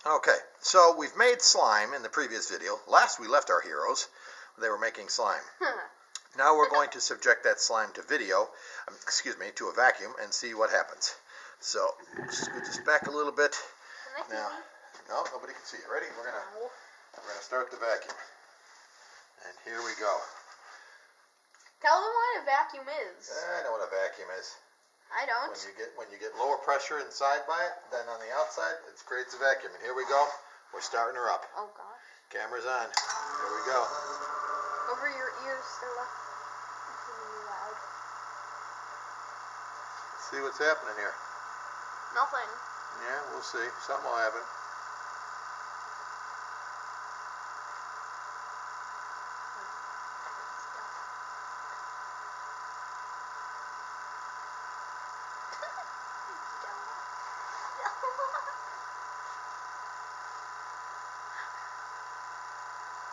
Okay, so we've made slime in the previous video. Last we left our heroes, they were making slime. Now we're going to subject that slime to to a vacuum and see what happens. So, scoot this back a little bit. Now, no, nobody can see it. Ready? We're gonna start the vacuum. And here we go. Tell them what a vacuum is. I know what a vacuum is. I don't. When you get lower pressure inside by it, then on the outside it creates a vacuum. And here we go. We're starting her up. Oh gosh. Camera's on. Here we go. Over your ears, Stella. It's really loud. Let's see what's happening here. Nothing. Yeah, we'll see. Something will happen.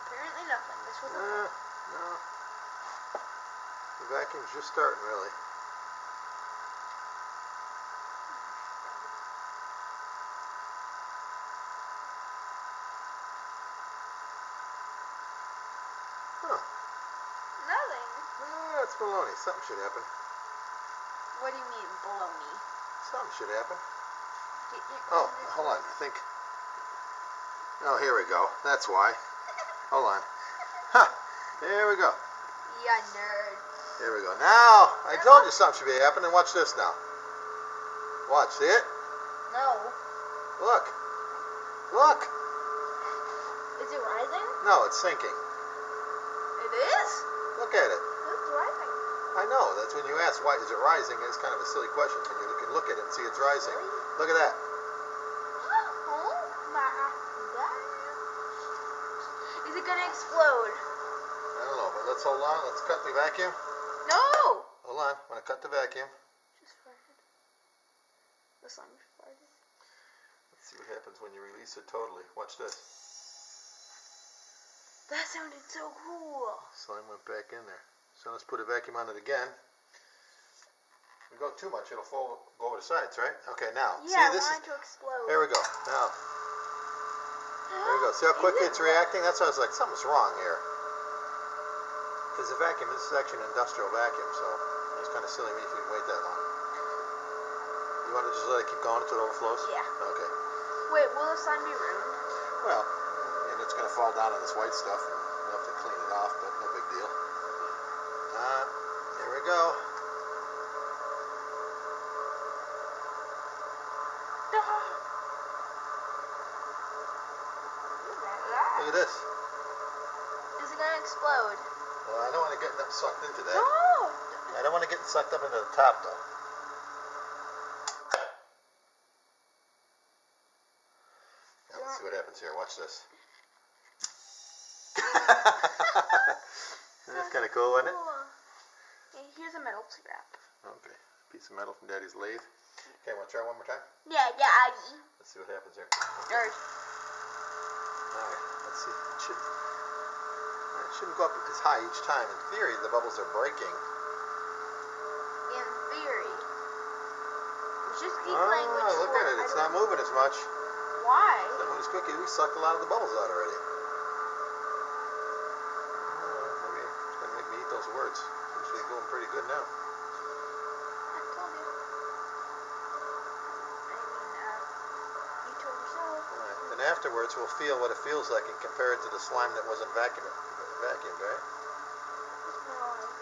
Apparently nothing. This was no. The vacuum's just starting, really. Huh. nothing. That's baloney. Something should happen. What do you mean, baloney? Something should happen. Oh, hold on. I think. Oh, here we go. That's why. Hold on. Huh. Here we go. Yeah, nerd. Here we go. Now, I told you something should be happening. Watch this now. Watch. See it? No. Look. Look. Is it rising? No, it's sinking. It is? Look at it. It's rising. I know. That's when you ask why is it rising. It's kind of a silly question when you can look at it and see it's rising. Really? Look at that. Oh my God. Is it gonna explode? I don't know, but let's hold on. Let's cut the vacuum. No! Hold on. I'm going to cut the vacuum. Just farted. The slime just farted. Let's see what happens when you release it totally. Watch this. That sounded so cool. Slime went back in there. So let's put a vacuum on it again. If we go too much, it'll go over the sides, right? Okay, now. Yeah, see, this I want it to explode. There we go. Now. There we go. See how quickly it's reacting? That's why I was like, something's wrong here. Because the vacuum, this is actually an industrial vacuum, so it's kind of silly me if you can wait that long. You want to just let it keep going until it overflows? Yeah. Okay. Wait, will the slime be ruined? Well, and it's going to fall down on this white stuff, and you'll have to clean it off, but no big deal. Here we go. Look at this. Is it gonna explode? Well, I don't want to get sucked into that. No! I don't want to get sucked up into the top, though. Now, let's see what happens here. Watch this. That's kind of cool, isn't it? Okay, here's a metal scrap. Okay. Piece of metal from Daddy's lathe. Okay, want to try one more time? Yeah, Daddy. Let's see what happens here. Nerd. Alright, let's see. It shouldn't go up as high each time. In theory, the bubbles are breaking. In theory. Let's just keep language. Look at it. It's not moving as much. Why? It's not moving as quickly. We sucked a lot of the bubbles out already. Maybe it's going to make me eat those words. Seems to be going pretty good now. I told you. You told yourself. Alright, then afterwards we'll feel what it feels like and compare it to the slime that wasn't vacuumed, right?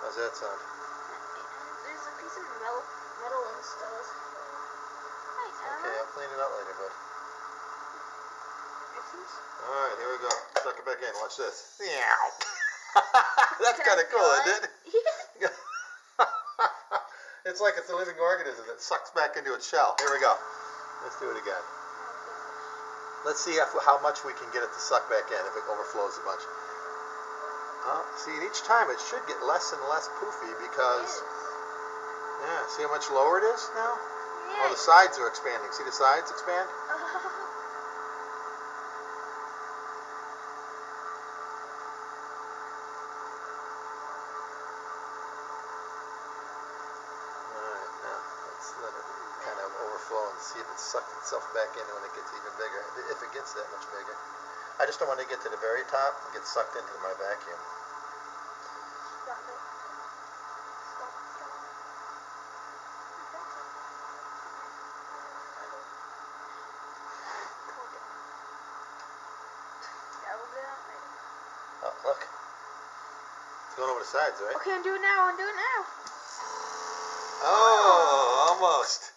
How's that sound? There's a piece of metal and stuff. Okay, I'll clean it out later, bud. Alright, here we go. Suck it back in. Watch this. That's kind of cool, isn't it? It's like it's a living organism that sucks back into its shell. Here we go. Let's do it again. Let's see how much we can get it to suck back in if it overflows a bunch. See, each time it should get less and less poofy because... Yeah, see how much lower it is now? Yeah. Oh, the sides are expanding. See the sides expand? Alright, now let's let it kind of overflow and See if it sucked itself back in when it gets even bigger. If it gets that much bigger. I just don't want to get to the very top and get sucked into my vacuum. Stop it. Stop. Oh, look. It's going over the sides, right? Okay, undo it now. Oh, almost.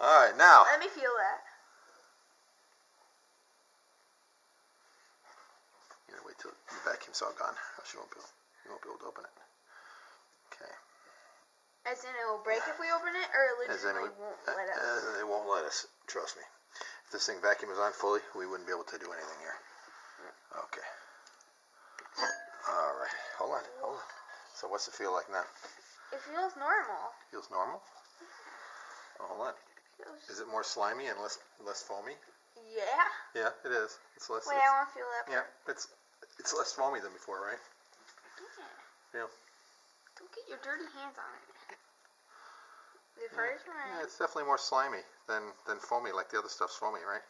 All right, now. Let me feel that. You gotta wait till the vacuum's all gone, or you won't be able to open it. Okay. As in it will break if we open it, or it legitimately won't let us? It won't let us, trust me. If this thing vacuum is on fully, we wouldn't be able to do anything here. Okay. All right, hold on. So what's it feel like now? It feels normal. Feels normal? Oh, hold on. Is it more slimy and less foamy? Yeah. Yeah, it is. It's less. Wait, I want to feel that part. Yeah, it's less foamy than before, right? Yeah. Don't get your dirty hands on it. The first one. Yeah, it's definitely more slimy than foamy, like the other stuff's foamy, right?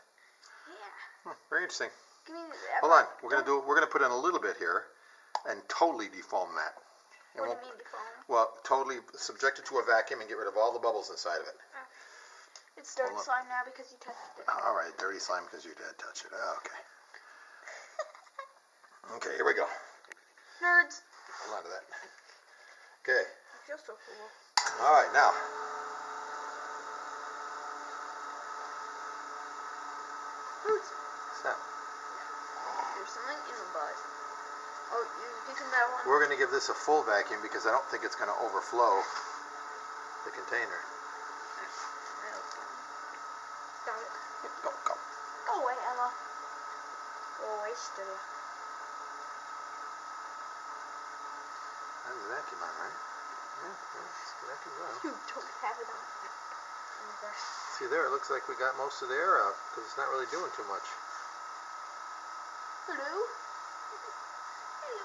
Yeah. Very interesting. Give me Hold on. We're gonna put in a little bit here, and totally defoam that. What do you mean defoam? Well, totally subject it to a vacuum and get rid of all the bubbles inside of it. It's dirty slime now because you touched it. All right, dirty slime because you did touch it. Okay. Okay, here we go. Nerds. Hold on to that. Okay. I feel so cool. All right, now. Nerds. Stop. There's something in the butt. Oh, you're picking that one? We're going to give this a full vacuum because I don't think it's going to overflow the container. Stop it. Go. Go away, Ella. Go away, still. That's the vacuum on, right? Yeah, the vacuum's on. You don't have it on. See there, it looks like we got most of the air out because it's not really doing too much. Hello? Hello?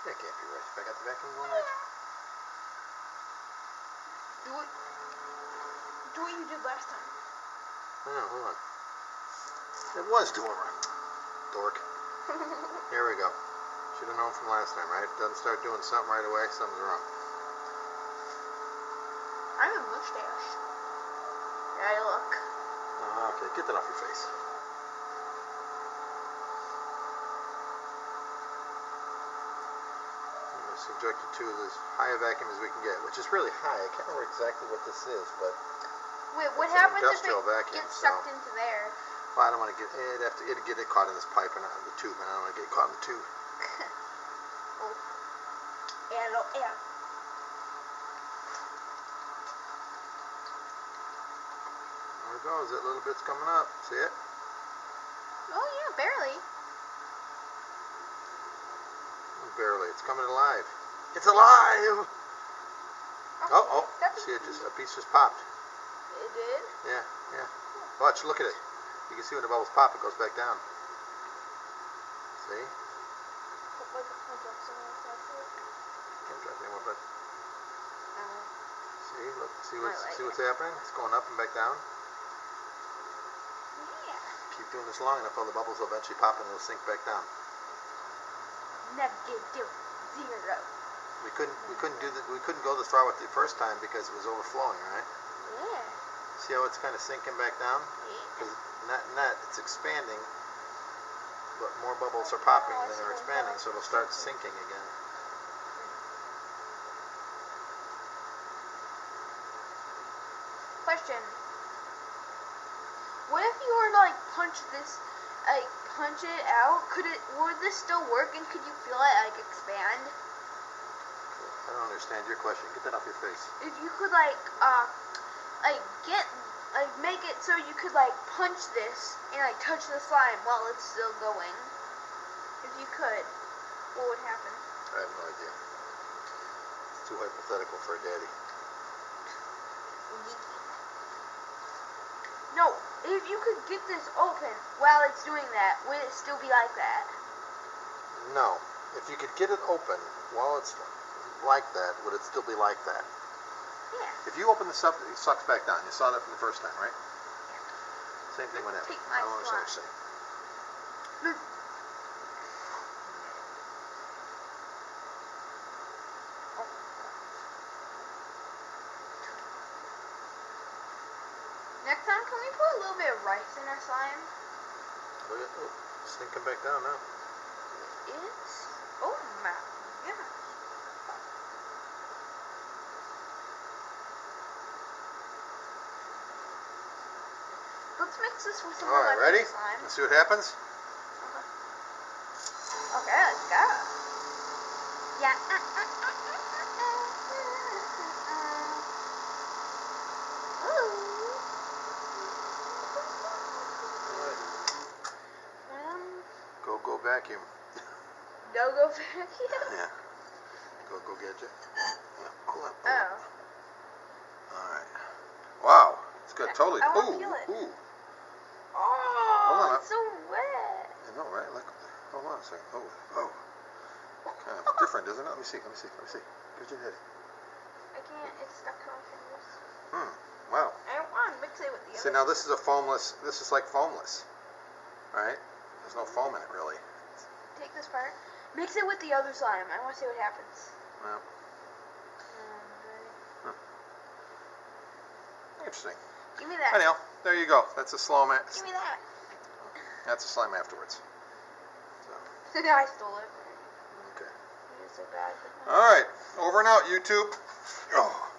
That can't be right. If I got the vacuum going right. Do what you did last time. No, hold on. It was doing right. Dork. Here we go. Should have known from last time, right? Doesn't start doing something right away, something's wrong. I have a mustache. Yeah, look. Okay, get that off your face. Subject it to as high a vacuum as we can get, which is really high. I can't remember exactly what this is, but wait, what it's happens an if industrial it vacuum, gets sucked into there? Well, I don't want to get it. It'd get it caught in this pipe and the tube, and I don't want to get caught in the tube. Oh, hello, yeah. There it goes. That little bit's coming up. See it? Oh yeah, barely. Barely. It's coming alive. It's alive! Oh. See, a piece just popped. It did? Yeah. Watch, look at it. You can see when the bubbles pop, it goes back down. See? Can't drop anymore, but see, look, see what's happening? It's going up and back down. Yeah. Keep doing this long enough, all the bubbles will eventually pop and they'll sink back down. -0. We couldn't go this far with the first time because it was overflowing, right? Yeah. See how it's kind of sinking back down? Because it's expanding, but more bubbles are popping than they're expanding, so it'll start sinking again. Question. What if you were to punch it out? Would this still work, and could you feel it expand? I don't understand your question. Get that off your face. If you could make it so you could punch this and touch the slime while it's still going. If you could, what would happen? I have no idea. It's too hypothetical for a daddy. No, if you could get this open while it's doing that, would it still be like that? No. If you could get it open while it's like that, would it still be like that? Yeah. If you open this up, it sucks back down. You saw that from the first time, right? Same thing would happen. Take my I don't understand what slime. you're saying. Next time, can we put a little bit of rice in our slime? Look at, oh, sinking back down now. It's, oh my gosh. Let's mix this with some All right, ready? slime. Let's see what happens. Okay, let's go. Yeah. Go vacuum. Go vacuum? Yeah. Go get you. Yeah. Pull it. Oh. Alright. Wow. It's got totally. I wanna Ooh. feel it. Ooh. Oh, Hold on. it's so wet. I know, right? Look. Hold on a second. Oh. Kind of different, isn't it? Let me see. Get your head. I can't. It's stuck to my fingers. Wow. I don't want to mix it with the See, other. now this is a foamless. This is like foamless. Right? There's no foam in it, really. Take this part. Mix it with the other slime. I want to see what happens. Well. Interesting. Give me that. Anyhow, there you go. That's a slime. Give me that. That's a slime afterwards. So. I stole it. Okay. You're so bad. All right. Over and out, YouTube. Oh.